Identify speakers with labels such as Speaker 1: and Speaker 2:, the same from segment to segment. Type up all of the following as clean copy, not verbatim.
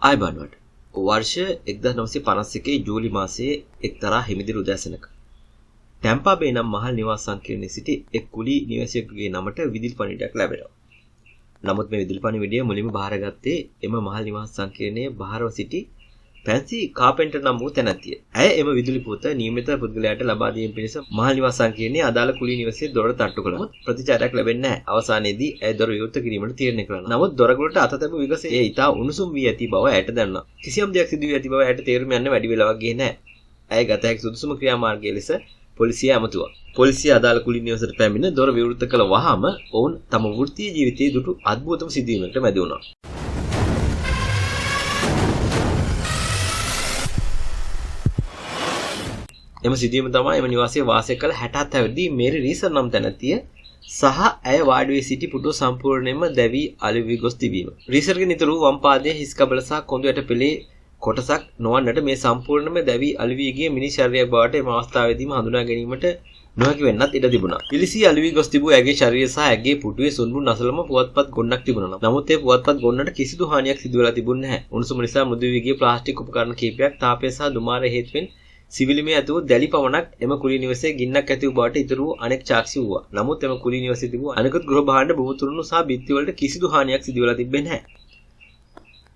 Speaker 1: ආයබන්වට වර්ෂ 1951 ජූලි මාසයේ එක්තරා හිමිදිරි උදෑසනක ටැම්පා බේ නම් මහල් නිවාස සංකීර්ණයේ සිටි එක් කුලී නිවාසියෙකුගේ නමට විදුලි පණිවිඩයක් ලැබෙනවා. නමුත් මේ විදුලි පණිවිඩය මුලින්ම බාරගත්තේ එම මහල් නිවාස සංකීර්ණයේ බාරව සිටි පැන්සි කාපෙන්ටර් නම් වූ තැනැත්තිය. ඇය එම විදුලි පුවත නියමිත පුද්ගලයාට ලබා දීම පිණිස මහල් නිවාස සංකීර්ණයේ අදාළ කුලී නිවාසයේ දොර තට්ටු කළා. ප්‍රතිචාරයක් ලැබෙන්නේ නැහැ. අවසානයේදී ඇය දොර විවෘත කිරීමට තීරණය කළා. නමුත් දොරගලට අත තැබු විගස ඒ ඉතා උණුසුම් වී ඇති බව ඇයට දැනුණා. කිසියම් දෙයක් සිදු වී ඇති බව ඇයට තේරුම් යන්න වැඩි වෙලාවක් ගියේ නැහැ. ඇය ගත හැකි සුදුසුම ක්‍රියාමාර්ගය ලෙස පොලිසිය ඇමතුවා. පොලිසිය අදාළ කුලී නිවාසයට පැමිණ දොර විවෘත කළ වහාම ඔවුන් තම වෘත්තීය ජීවිතයේ දුටු අద్භූතම සිදුවීමකට මැද වුණා. එම සිදුවීම තමයි එම නිවාසයේ වාසය කළ 67 අවුරුදු මේරි රීසර් නම් තැනැත්තිය සහ ඇය වාඩි වී සිටි පුටුව සම්පූර්ණයෙන්ම දැවි අලු වී ගොස් තිබීම. රීසර්ගේ නිතරු වම් පාදයේ හිස් කබල සහ කොඳු යට පෙළේ කොටසක් නොවන්නට මේ සම්පූර්ණයෙන්ම දැවි අලු වී ගිය මිනිස් ශරීරයක් බවට එම අවස්ථාවේදීම හඳුනා ගැනීමට නොහැකි වෙන්නත් ඉඩ තිබුණා. පිලිසී අලු වී ගොස් තිබූ ඇගේ ශරීරය සහ ඇගේ පුටුවේ සුන්බුන් අසලම පුවත්පත් ගොන්නක් තිබුණා. නමුත් ඒ පුවත්පත් ගොන්නට කිසිදු හානියක් සිදු වෙලා තිබුණේ නැහැ. උණුසුම නිසා මෘදු වී ගිය ප්ලාස්ටික් උපකරණ කිහිපයක් තාපය සහ දුමාරය හේතුවෙන් සිවිලිමේ ඇතුව දැලි පවණක් එම කුලී නිවසේ ගින්නක් ඇති වූ බවට ඉතුරු වූ අනෙක් සාක්ෂි වූවා. නමුත් එම කුලී නිවසේ තිබූ අනෙකුත් ගෘහ භාණ්ඩ බුතුරුණු සහ බිත්ති වලට කිසිදු හානියක් සිදු වෙලා තිබෙන්නේ නැහැ.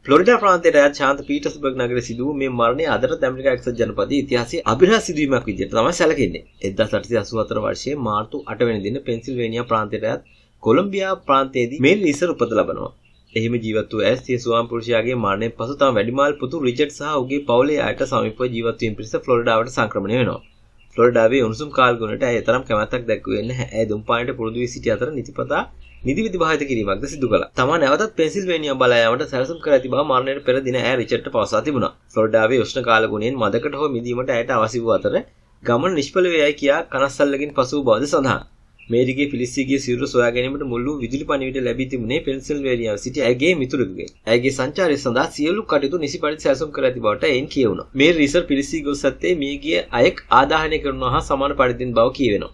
Speaker 1: ෆ්ලොරිඩා ප්‍රාන්තයේ අයත් ශාන්ත පීටර්ස්බර්ග් නගරයේ සිදු වූ මේ මරණය අදට ඇමරිකා එක්සත් ජනපදයේ ඉතිහාසයේ අභිරහස් සිදුවීමක් විදිහට තමයි සැලකෙන්නේ. 1884 වර්ෂයේ මාර්තු 8 වෙනි දින පෙන්සිල්වේනියා ප්‍රාන්තයේ අයත් කොලොම්බියා ප්‍රාන්තයේදී මේල් ලිසර් උපත ලබනවා. එහිම ජීවත් වූ ඇස් සිය ස්වාම පුරුෂයාගේ මරණයෙන් පසු තම වැඩිමාල් පුතු රිචඩ් සහ ඔහුගේ පවුලේ අයට සමීපව ජීවත් වීම පිණිස ෆ්ලොරිඩාවට සංක්‍රමණය වෙනවා. ෆ්ලොරිඩාවේ උණුසුම් කාල් ගුණට ඇය තරම් කැමැත්තක් දැක්වුවේ නැහැ. ඇය දුම්පානට පුරුදු වී සිටි අතර නිතිපතා නිදිවිදි භාවිත කිරීමක්ද සිදු කළා. තමා නැවතත් පෙන්සිල්වේනියා බලා යාමට සැලසුම් කර ඇති බව මරණයට පෙර දින ඇය රිචඩ්ට පවසා තිබුණා. ෆ්ලොරිඩාවේ උෂ්ණ කාල ගුණයෙන් මදකට හෝ මිදීමට ඇයට අවශ්‍ය වූ අතර ගමන නිෂ්ඵල වේයයි කියා කනස්සල්ලකින් පසු වූ බවද සඳහන්. මේරිගේ පිලිස්සීගේ සිරුර සොයා ගැනීමට මුළු විදුලි පණිවිඩ ලැබී තිබුණේ පෙන්සිල්වේනියාවේ සිටි ඇගේ මිතුරෙකුගෙන්. ඇගේ සංචාරය සඳහා සියලු කටයුතු නිසි පරිදි සැලසුම් කර ඇති බවට එයින් කියවුණා. මේ රීසර් පිලිස්සී ගොස් ඇත්තේ මියගිය අයෙක් ආදාහනය කරනවා හා සමාන පරිදින් බව කියවෙනවා.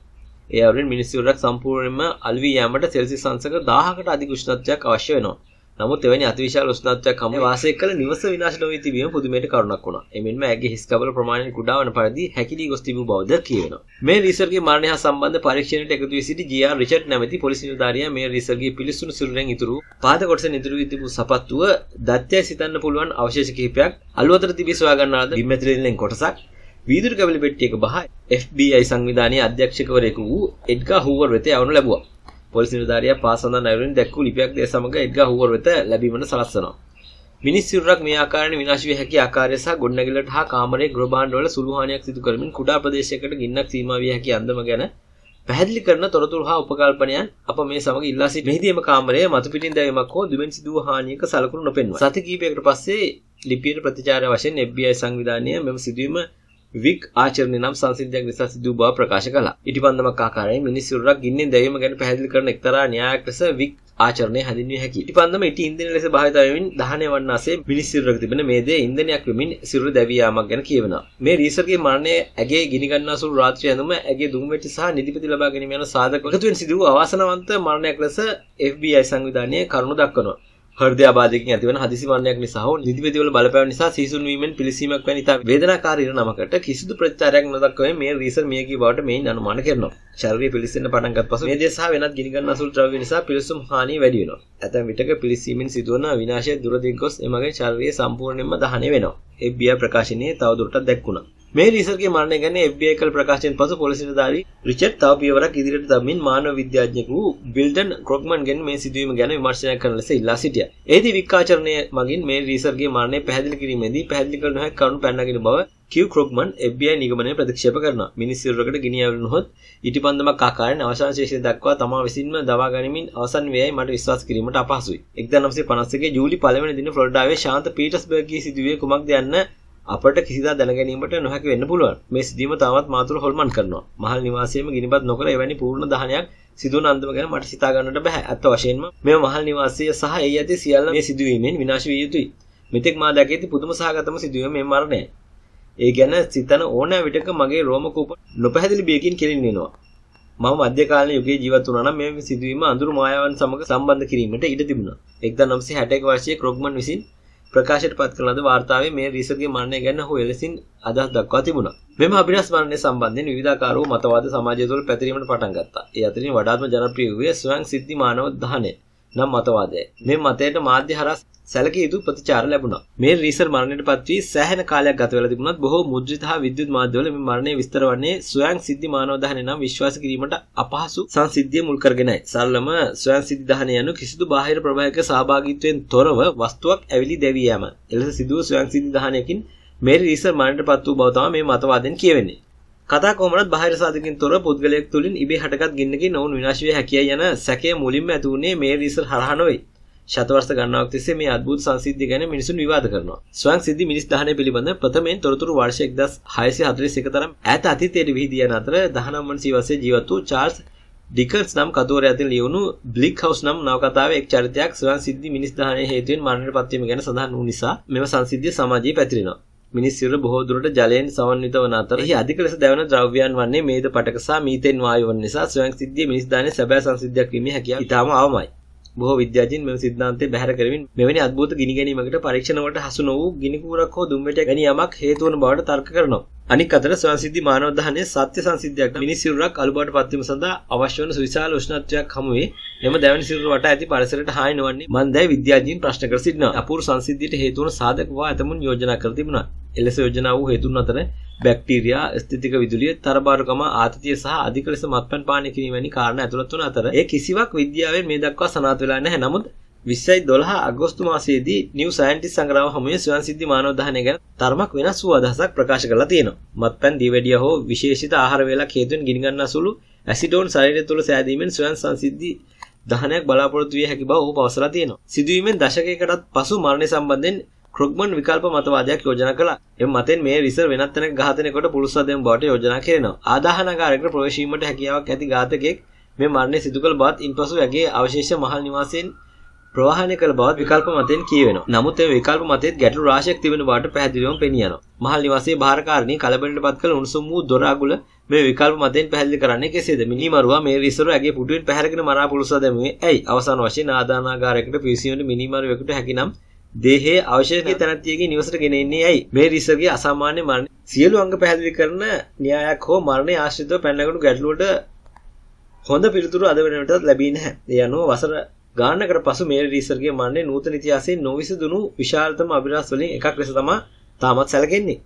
Speaker 1: ඒ අවුරුද්දේ මිනිස් සිරුරක් සම්පූර්ණයෙන්ම අලු වී යාමට සෙල්සියස් අංශක 1000කට අධික උෂ්ණත්වයක් අවශ්‍ය වෙනවා. නමුත් එවැනි අතිවිශාල උෂ්ණත්වයක් හැම වාසය කළ නිවස විනාශ නොවී තිබීම පුදුමයට කරුණක් වුණා. එමෙන්ම ඇගේ හිස් කබල ප්‍රමාණයෙන් කුඩා වන පරිදි හැකිලී ගොස් තිබූ බවද කියවෙනවා. මේ රීසර්ගේ මරණය හා සම්බන්ධ පරීක්ෂණයට එකතු වී සිටි ජී.ආර්. රිචඩ් නැමැති පොලිස් නිලධාරියා මේ රීසර්ගේ පිලිසුණු සිරුරෙන් ඉතුරු පාද කොටසෙන් ඉතුරු වී තිබූ සපත්තුව දත්යයි සිතන්න පුළුවන් අවශේෂ කිහිපයක් අලු අතර තිබී සොයා ගන්නාද බිම්මැතිරිල්ලෙන් කොටසක් වීදුරු කැබලි පෙට්ටියක බහ FBI සංවිධානයේ අධ්‍යක්ෂකවරයෙකු වූ එඩ්ගා හූවර් වෙත යවනු ලැබුවා. පොලිස් නිලධාරියා පාසඳන් අයුරින් දැක්වූ ලිපියක් දේ සමග එඩ්ගා හූවර් වෙත ලැබීමට සලස්වනවා. මිනිස් සිරුරක් මේ ආකාරයෙන් විනාශ විය හැකි ආකාරය සහ ගොඩනැගිල්ලට හා කාමරයේ ගෘහ භාණ්ඩවල සුළු හානියක් සිදු කරමින් කුඩා ප්‍රදේශයකට ගින්නක් සීමා විය හැකි අන්දම ගැන පැහැදිලි කරන තොරතුරු හා උපකල්පනයන් අප මේ සමග ඉල්ලා සිටි මෙහිදීම කාමරයේ මතු පිටින් දැවීමක් හෝ දුමෙන් සිදු වූ හානියක සලකුණු නොපෙන්වයි. සති කිහිපයකට පස්සේ ලිපියට ප්‍රතිචාර වශයෙන් FBI සංවිධානය මෙම සිදුවීම වික් ආචරණය නම් සංසිද්ධියක් නිසා සිදු බව ප්‍රකාශ කළා. ඉටිපන්දමක් ආකාරයෙන් මිනිස් සිරුරක් ගින්නෙන් දැවීම ගැන පැහැදිලි කරන එක්තරා න්‍යායක් ලෙස වික් ආචරණය හැඳින්විය හැකියි. ඉටිපන්දම ඉටි ඉන්ධන ලෙස භාවිත වෙමින් දහනය වන්නාසේ මිනිස් සිරුරක තිබෙන මේ දේ ඉන්ධනයක් වෙමින් සිරුර දැවී යාමක් ගැන කියවෙනවා. මේ රීසර්ගේ මරණය ඇගේ ගිනි ගන්නා සුළු රාත්‍රී ඇඳුම ඇගේ දුම්වැටි සහ නිදිපති ලබා ගැනීම යන සාධක එකතුවෙන් සිදු වූ අවාසනාවන්ත මරණයක් ලෙස FBI සංවිධානය කරුණු දක්වනවා. හෘදයාබාධයකින් ඇතිවන හදිසි මරණයක් නිසා හෝ නිදිපතිවල බලපෑම නිසා සීසුන් වීමෙන් පිළිසීමක් වැනි ඉතා වේදනාකාරී නමකට කිසිදු ප්‍රතිචාරයක් නොදක්වමින් මේ රීසර් මියගිය බවට මෙයින් අනුමාන කරනවා. ශරීරය පිළිසෙන්න පටන් ගත් පසු මේ දේ සහ වෙනත් ගිනි ගන්නා සුළු ද්‍රව්‍ය නිසා පිළිසුම් හානිය වැඩි වෙනවා. ඇතැම් විටක පිළිසීමෙන් සිදුවන විනාශය දුර දිග ගොස් එමගින් ශරීරය සම්පූර්ණයෙන්ම දහනය වෙනවා. FBI ප්‍රකාශනයේ තවදුරටත් දැක්වුණා. මේ රීසර්ගේ මරණය ගැන FBI කළ ප්‍රකාශයෙන් පසු පොලිස් නිලධාරී රිචඩ් තව පියවරක් ඉදිරියට දමමින් මානව විද්‍යාඥයෙකු වූ බිල්ඩන් ක්‍රොග්මන්ගෙන් මේ සිදුවීම ගැන විමර්ශනයක් කරන ලෙස ඉල්ලා සිටියා. එෙහිදී වික්කාචරණය මගින් මේ රීසර්ගේ මරණය පැහැදිලි කිරීමේදී පැහැදිලි කළ නොහැකි කරුණු පැනනගෙන බව කිව් ක්‍රොග්මන් FBI නිගමනය ප්‍රතික්ෂේප කරනවා. මිනිස් සිරුරකට ගිනි ඇවිලුනොත් ඉටිපන්දමක් ආකාරයෙන් අවසාන ශේෂය දක්වා තමා විසින්ම දවා ගැනීමෙන් අවසන් වේයයි මට විශ්වාස කිරීමට අපහසුයි. 1951 ජූලි 1 වෙනි දින ෆ්ලොරිඩාවේ ශාන්ත පීටර්ස්බර්ග්ගේ සිදුවේ කුමක්ද යන්න අපට කිසිදා දැනගැනීමට නොහැකි වෙන්න පුළුවන්. මේ සිදුවීම තාමත් මාතුල හොල්මන් කරනවා. මහල් නිවාසයේම ගිනිබත් නොකර එවැනි පූර්ණ දහනයක් සිදුවන අන්දම ගැන මට සිතා ගන්නට බෑ. අත් වශයෙන්ම මේ මහල් නිවාසය සහ එහි ඇති සියල්ල මේ සිදුවීමෙන් විනාශ විය යුතුයි. මෙතෙක් මා දැක ඇති පුදුම සහගතම සිදුවීම මේ මරණය. ඒ ගැන සිතන ඕනෑ විටක මගේ රෝම කූප නොපැහැදිලි බියකින් කෙලින් වෙනවා. මම මධ්‍ය කාලීන යුගයේ ජීවත් වුණා නම් මේ සිදුවීම අඳුරු මායාවන් සමග සම්බන්ධ කිරීමට ඉඩ තිබුණා. 1961 වර්ෂයේ ක්‍රොග්මන් විසින් ප්‍රකාශයට පත් කරන ලද වාර්තාවේ මේ රීසර්ගේ මරණය ගැන ඔහු එලෙසින් අදහස් දක්වා තිබුණා. මෙම අභිරහස් මරණය සම්බන්ධයෙන් විවිධාකාර වූ මතවාද සමාජය තුළ පැතිරීමට පටන් ගත්තා. ඒ අතරින් වඩාත්ම ජනප්‍රිය වූයේ ස්වයං සිද්ධි මානව දහනය නම් මතවාදයයි. මේ මතයට මාධ්‍ය හරහා සැලකිය යුතු ප්‍රතිචාර ලැබුණා. මේ රීසර් මරණයට පත් වී සෑහෙන කාලයක් ගත වෙලා තිබුණත් බොහෝ මුද්‍රිත හා විද්‍යුත් මාධ්‍යවල මේ මරණය විස්තර වන්නේ ස්වයං සිද්ධි මානව දහනය නම් විශ්වාස කිරීමට අපහසු සංසිද්ධිය මුල් කරගෙනයි. සරලම ස්වයං සිද්ධි දහනය යනු කිසිදු බාහිර ප්‍රභාවයක සහභාගීත්වයෙන් තොරව වස්තුවක් ඇවිලි දැවී යාම. එලෙස සිදුවූ ස්වයං සිද්ධි දහනයකින් මේ රීසර් මරණයට පත් වූ බව තමයි මේ මතවාදයෙන් කියවෙන්නේ. කතා කොහොමවත් බාහිර සාධකකින් තොරව පුද්ගලයෙක් තුළින් ඉබේ හටගත් ගින්නකින් ඔවුන් විනාශ විය හැකියි යන සැකය මුලින්ම ඇති වුණේ මේ රීසර් හරහා නොවේ. शतवर्ष गणनाවක් තිස්සේ මේ අద్భుත සංසිද්ධිය ගැන මිනිසුන් විවාද කරනවා. ස්වයං සිද්ධි මිනිස් දහනය පිළිබඳ ප්‍රථමයෙන් තොරතුරු වර්ෂ 1641 තරම් ඈත අතීතයේ විහිදී යන අතර 19 වන සියවසේ ජීවත් වූ චාල්ස් ඩිකන්ස් නම් කතෝරයා අතින් ලියවුණු බ්ලික් හවුස් නම් නවකතාවේ එක් චරිතයක් ස්වයං සිද්ධි මිනිස් දහනය හේතුවෙන් මරණයට පත්වීම ගැන සඳහන් වූ නිසා මෙම සංසිද්ධිය සමාජයේ පැතිරෙනවා. මිනිස් සිරුර බොහෝ දුරට ජලයෙන් සමන්විත වන අතර එහි අධික ලෙස දැවෙන ද්‍රව්‍යයන් වන්නේ මේද පටක සහ මීතේන් වායු වන නිසා ස්වයං සිද්ධිය මිනිස් දහනයේ සැබෑ සංසිද්ධියක් වීමේ හැකියාව ඉතාම අවමයි. බොහෝ විද්‍යාඥයින් මෙම සිද්ධාන්තය බැහැර කරමින් මෙවැනි අద్భుත ගිනි ගැනීමකට පරීක්ෂණ වලට හසු නොවූ ගිනි කූරක් හෝ දුම්වැටයක් වැනි යමක් හේතු වන බවට තර්ක කරනවා. අනික් අතට ස්වයං සිද්ධි මානව දහනයේ සත්‍ය සංසිද්ධියක් මිනිස් සිරුරක් අලු බවට පත්වීම සඳහා අවශ්‍ය වන සුවිශාල උෂ්ණත්වයක් හමුවේ එම දැවෙන සිරුර වට ඇති පරිසරයට හානි නොවන්නේ මන්දයි විද්‍යාඥයින් ප්‍රශ්න කර සිටිනවා. අපූර්ව සංසිද්ධියට හේතු වන සාධක වා ඇතමුන් යෝජනා කර තිබුණා. එලෙස යෝජනා වූ හේතුන් අතර බැක්ටීරියා, ස්ථිතික විදුලිය, තරබාරුකම, ආතතිය සහ අධික ලෙස මත්පැන් පානය කිරීම වැනි කාරණා ඇතුළත් වන අතර ඒ කිසිවක් විද්‍යාවෙන් මේ දක්වා සනාථ වෙලා නැහැ. නමුත් 2012 අගෝස්තු මාසයේදී නිව් සයන්ටිස්ට් සංග්‍රහව හමුවේ ස්වයං සිද්ධි මානව දහනය ගැන තරමක් වෙනස් වූ අදහසක් ප්‍රකාශ කරලා තියෙනවා. මත්පැන්, දියවැඩිය හෝ විශේෂිත ආහාර වේලක් හේතුවෙන් ගිනි ගන්නා සුළු ඇසිඩෝන් ශරීරය තුළ සෑදීමෙන් ස්වයං සංසිද්ධි දහනයක් බලාපොරොත්තු විය හැකි බව ඔහු පවසලා තියෙනවා. සිදුවීමෙන් දශකයකටත් පසු මරණය සම්බන්ධයෙන් ක්‍රොග්මන් විකල්ප මතවාදයක් යෝජනා කළා. එම මතෙන් මේ රිසර් වෙනත් තැනක ඝාතනයකට පුළුල් සදෙම බවට යෝජනා කරනවා. ආදාහනකාරයකට ප්‍රවේශ වීමට හැකියාවක් ඇති ඝාතකයෙක් මේ මරණය සිදු කළ බවත් ඉන්පසු ඇගේ අවශේෂ මහල් නිවාසයෙන් ප්‍රවාහනය කළ බවත් විකල්ප මතෙන් කියවෙනවා. නමුත් මේ විකල්ප මතෙත් ගැටලු රාශියක් තිබෙන බවට පැහැදිලිවම පෙනී යනවා. මහල් නිවාසයේ භාරකාරණී කලබලටපත් කළ උණුසුම් වූ දොර අගුල මේ විකල්ප මතෙන් පැහැදිලි කරන්නේ කෙසේද? මිනිමරුවා මේ රිසර් ඇගේ පුටුවෙන් පැහැරගෙන මරා පුළුල් සදෙමුවේ ඇයි? අවසාන වශයෙන් ආදාහනකාරයකට පිවිසීමට මිනිමරුවෙකුට හැකිනම් දේහයේ අවශේෂයේ තැනැත්තියගේ නිවසට ගෙන එන්නේ ඇයි? මේ රිසර්ගේ අසාමාන්‍ය මරණ සියලු අංග පැහැදිලි කරන න්‍යායක් හෝ මරණය ආශ්‍රිතව පැනනගුණු ගැටලුවට හොඳ පිළිතුරු අද වෙනකොටත් ලැබී නැහැ. ඒ අනුව වසර ගානකට පසු මේ රිසර්ගේ මරණය නූතන ඉතිහාසයේ නොවිසඳුණු විශාලතම අභිරහස් වලින් එකක් ලෙස තමයි තාමත් සැලකෙන්නේ.